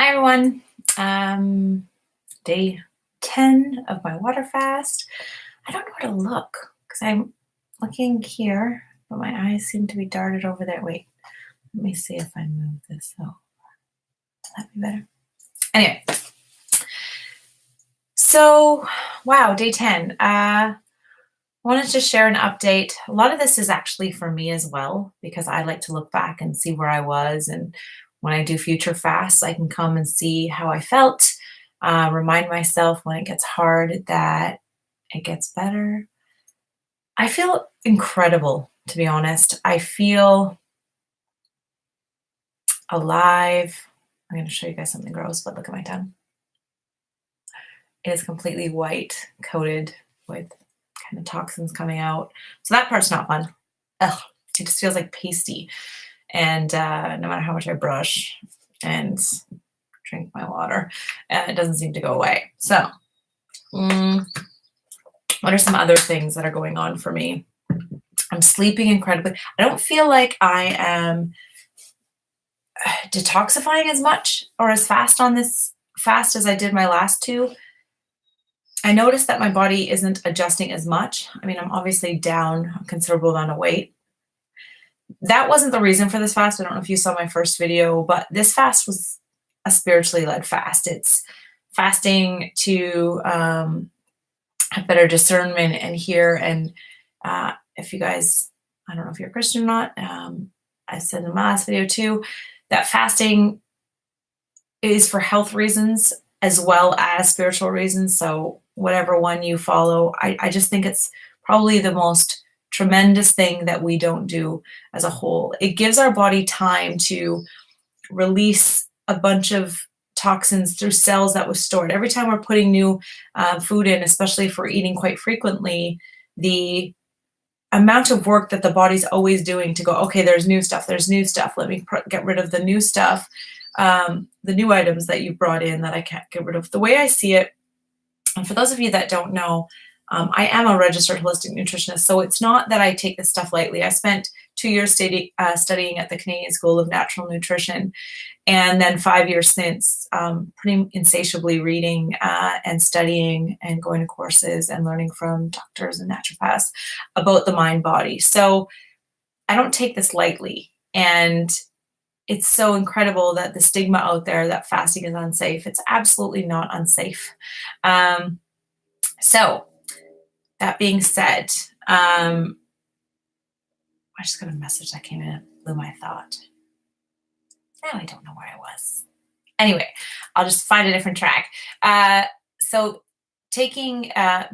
Hi everyone. Day 10 of my water fast. I don't know where to look because I'm looking here, but my eyes seem to be darted over there. Wait, let me see if I move this. Oh, that'd be better. Anyway, so wow, day 10. Wanted to share an update. A lot of this is actually for me as well because I like to look back and see where I was, and when I do future fasts, I can come and see how I felt. Remind myself when it gets hard that it gets better. I feel incredible, to be honest. I feel alive. I'm going to show you guys something gross, but look at my tongue. It is completely white, coated with kind of toxins coming out. So that part's not fun. Ugh, it just feels like pasty. And no matter how much I brush and drink my water, it doesn't seem to go away. So what are some other things that are going on for me? I'm sleeping incredibly. I don't feel like I am detoxifying as much or as fast on this fast as I did my last two. I noticed that my body isn't adjusting as much. I mean, I'm obviously down a considerable amount of weight. That wasn't the reason for this fast. I don't know if you saw my first video, but this fast was a spiritually led fast. It's fasting to have better discernment and hear. And if you guys, I don't know if you're a Christian or not, I said in my last video too, that fasting is for health reasons as well as spiritual reasons. So whatever one you follow, I just think it's probably the most tremendous thing that we don't do as a whole. It gives our body time to release a bunch of toxins through cells that was stored. Every time we're putting new food in, especially if we're eating quite frequently, the amount of work that the body's always doing to go, okay, there's new stuff, let me get rid of the new stuff, the new items that you brought in that I can't get rid of. The way I see it, and for those of you that don't know, I am a registered holistic nutritionist, so it's not that I take this stuff lightly. I spent 2 years studying at the Canadian School of Natural Nutrition, and then 5 years since, pretty insatiably reading and studying and going to courses and learning from doctors and naturopaths about the mind body. So I don't take this lightly, and it's so incredible that the stigma out there that fasting is unsafe. It's absolutely not unsafe. So that being said, I just got a message that came in and blew my thought. Now I don't know where I was. Anyway, I'll just find a different track. So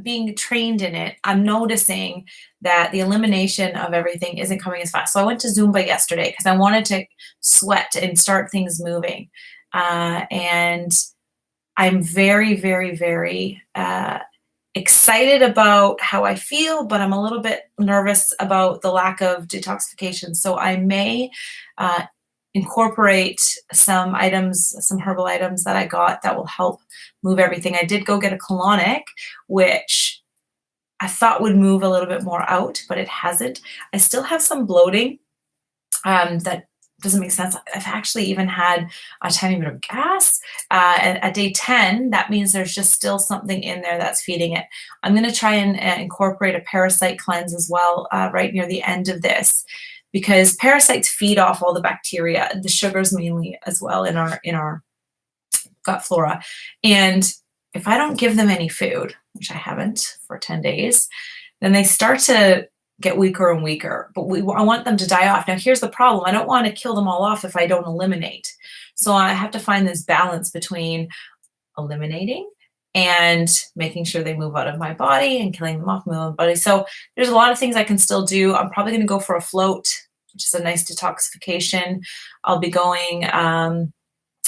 being trained in it, I'm noticing that the elimination of everything isn't coming as fast. So I went to Zumba yesterday because I wanted to sweat and start things moving. And I'm very, very, very excited about how I feel, but I'm a little bit nervous about the lack of detoxification. So I may incorporate some herbal items that I got that will help move everything. I did go get a colonic, which I thought would move a little bit more out, but it hasn't. I still have some bloating that doesn't make sense. I've actually even had a tiny bit of gas. At day 10, that means there's just still something in there that's feeding it. I'm going to try and incorporate a parasite cleanse as well right near the end of this, because parasites feed off all the bacteria, the sugars mainly as well in our gut flora. And if I don't give them any food, which I haven't for 10 days, then they start to get weaker and weaker, but I want them to die off. Now, here's the problem. I don't want to kill them all off if I don't eliminate. So I have to find this balance between eliminating and making sure they move out of my body and killing them off, move out of my body. So there's a lot of things I can still do. I'm probably going to go for a float, which is a nice detoxification. I'll be going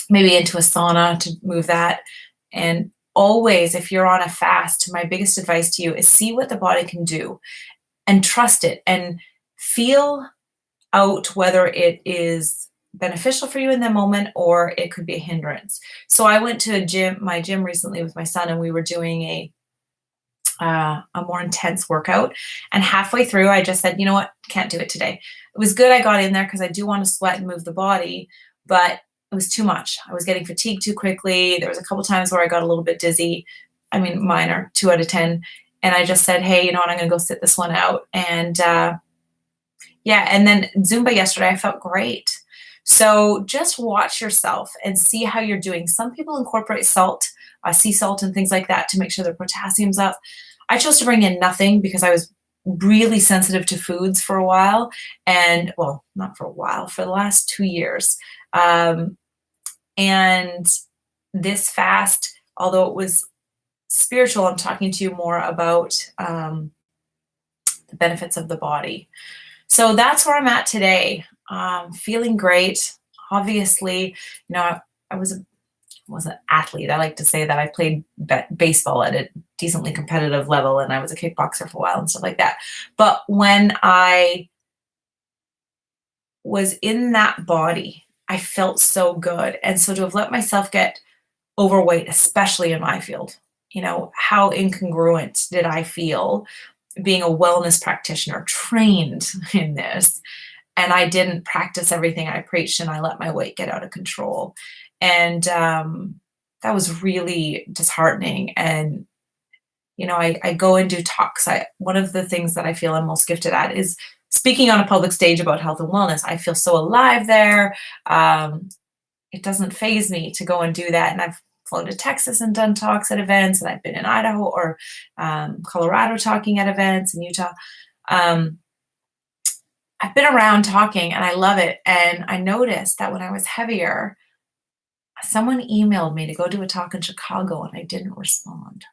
maybe into a sauna to move that. And always, if you're on a fast, my biggest advice to you is see what the body can do and trust it and feel out whether it is beneficial for you in that moment or it could be a hindrance. So I went to my gym recently with my son, and we were doing a more intense workout. And halfway through, I just said, you know what, can't do it today. It was good I got in there because I do want to sweat and move the body, but it was too much. I was getting fatigued too quickly. There was a couple times where I got a little bit dizzy. I mean, minor, 2 out of 10. And I just said, "Hey, you know what? I'm gonna go sit this one out." And yeah, and then Zumba yesterday, I felt great. So just watch yourself and see how you're doing. Some people incorporate salt, sea salt, and things like that to make sure their potassium's up. I chose to bring in nothing because I was really sensitive to foods for a while, and well, not for a while, for the last 2 years. Um, and this fast, although it was spiritual, I'm talking to you more about the benefits of the body. So that's where I'm at today. Feeling great. Obviously, I was an athlete. I like to say that I played baseball at a decently competitive level, and I was a kickboxer for a while and stuff like that. But when I was in that body, I felt so good. And so to have let myself get overweight, especially in my field, how incongruent did I feel being a wellness practitioner trained in this? And I didn't practice everything I preached, and I let my weight get out of control. And that was really disheartening. And I go and do talks. One of the things that I feel I'm most gifted at is speaking on a public stage about health and wellness. I feel so alive there. It doesn't faze me to go and do that. And I've flown to Texas and done talks at events, and I've been in Idaho or Colorado talking at events, in Utah. I've been around talking, and I love it. And I noticed that when I was heavier, someone emailed me to go do a talk in Chicago, and I didn't respond.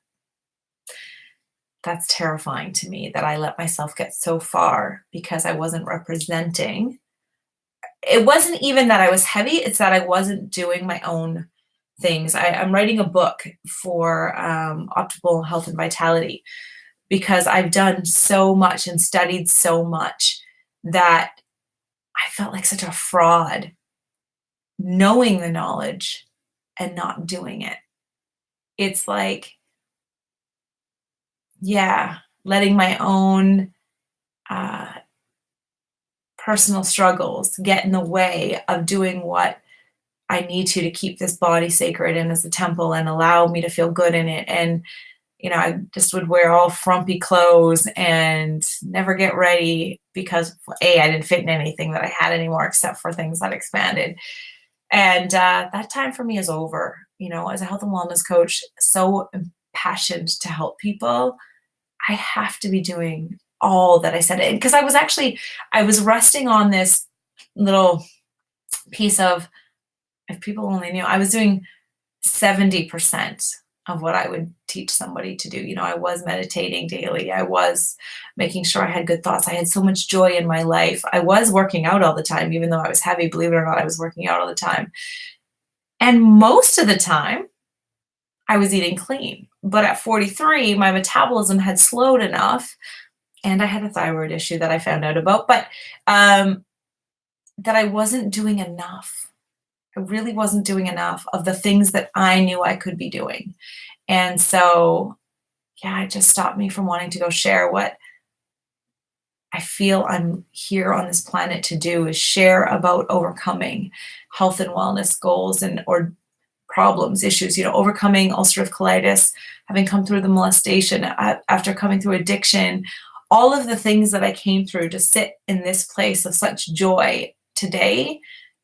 That's terrifying to me that I let myself get so far because I wasn't representing. It wasn't even that I was heavy, it's that I wasn't doing my own things. I'm writing a book for optimal health and vitality because I've done so much and studied so much that I felt like such a fraud knowing the knowledge and not doing it. It's like, yeah, letting my own personal struggles get in the way of doing what I need to keep this body sacred and as a temple and allow me to feel good in it. And, I just would wear all frumpy clothes and never get ready because I didn't fit in anything that I had anymore except for things that expanded. And that time for me is over. As a health and wellness coach, so impassioned to help people, I have to be doing all that I said. Because I was resting on this little piece of, if people only knew, I was doing 70% of what I would teach somebody to do. I was meditating daily. I was making sure I had good thoughts. I had so much joy in my life. I was working out all the time, even though I was heavy. Believe it or not, I was working out all the time. And most of the time, I was eating clean. But at 43, my metabolism had slowed enough, and I had a thyroid issue that I found out about, but that I wasn't doing enough. I really wasn't doing enough of the things that I knew I could be doing. And so, yeah, it just stopped me from wanting to go share what I feel I'm here on this planet to do, is share about overcoming health and wellness goals or problems, issues, overcoming ulcerative colitis, having come through the molestation, after coming through addiction, all of the things that I came through to sit in this place of such joy today.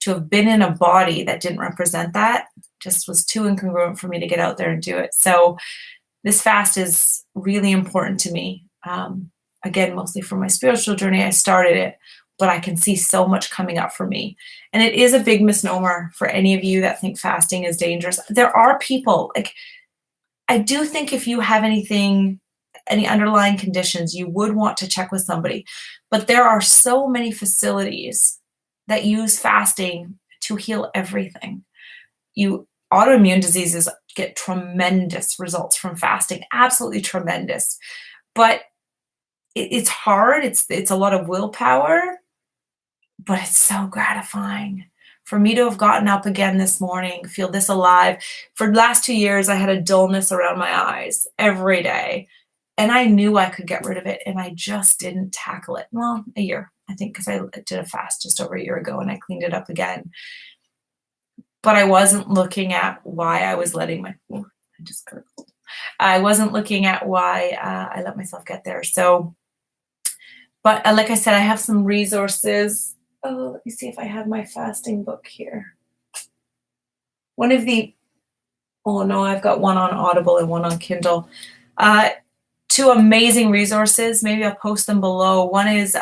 To have been in a body that didn't represent that just was too incongruent for me to get out there and do it. So this fast is really important to me. Again, mostly for my spiritual journey, I started it, but I can see so much coming up for me. And it is a big misnomer for any of you that think fasting is dangerous. There are people, I do think if you have any underlying conditions, you would want to check with somebody. But there are so many facilities that use fasting to heal everything. Autoimmune diseases get tremendous results from fasting, absolutely tremendous. But it's hard. It's a lot of willpower, but it's so gratifying. For me to have gotten up again this morning, feel this alive. For the last 2 years, I had a dullness around my eyes every day. And I knew I could get rid of it, and I just didn't tackle it. Well, a year, I think, because I did a fast just over a year ago, and I cleaned it up again. but I wasn't looking at why I was letting my, oh, I just gurgled. I wasn't looking at why I let myself get there. So, but like I said, I have some resources. Oh, let me see if I have my fasting book here. One of the, oh no, I've got one on Audible and one on Kindle. Two amazing resources. Maybe I'll post them below. One is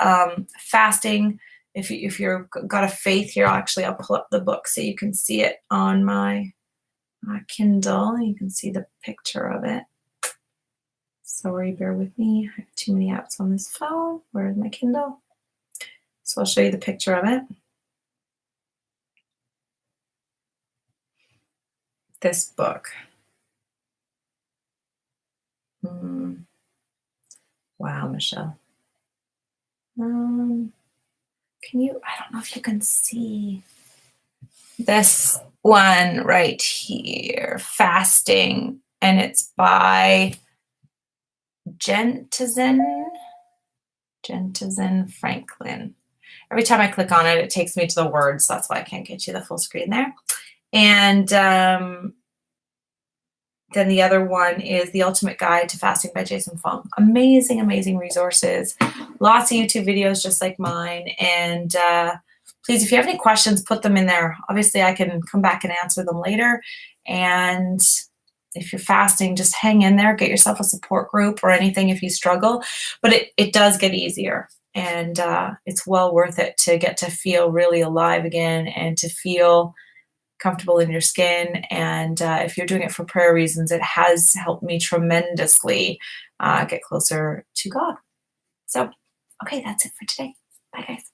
fasting. If you're got a faith here, I'll pull up the book so you can see it on my Kindle. You can see the picture of it. Sorry, bear with me. I have too many apps on this phone. Where is my Kindle? So I'll show you the picture of it. This book. Wow, Michelle. Can you, I don't know if you can see this one right here, Fasting, and it's by Jentizen Franklin. Every time I click on it, it takes me to the words. So that's why I can't get you the full screen there. And then the other one is The Ultimate Guide to Fasting by Jason Fung. Amazing, amazing resources. Lots of YouTube videos just like mine. And please, if you have any questions, put them in there. Obviously, I can come back and answer them later. And if you're fasting, just hang in there. Get yourself a support group or anything if you struggle. But it does get easier. And it's well worth it to get to feel really alive again and to feel comfortable in your skin. And if you're doing it for prayer reasons, it has helped me tremendously get closer to God. So, okay, that's it for today. Bye, guys.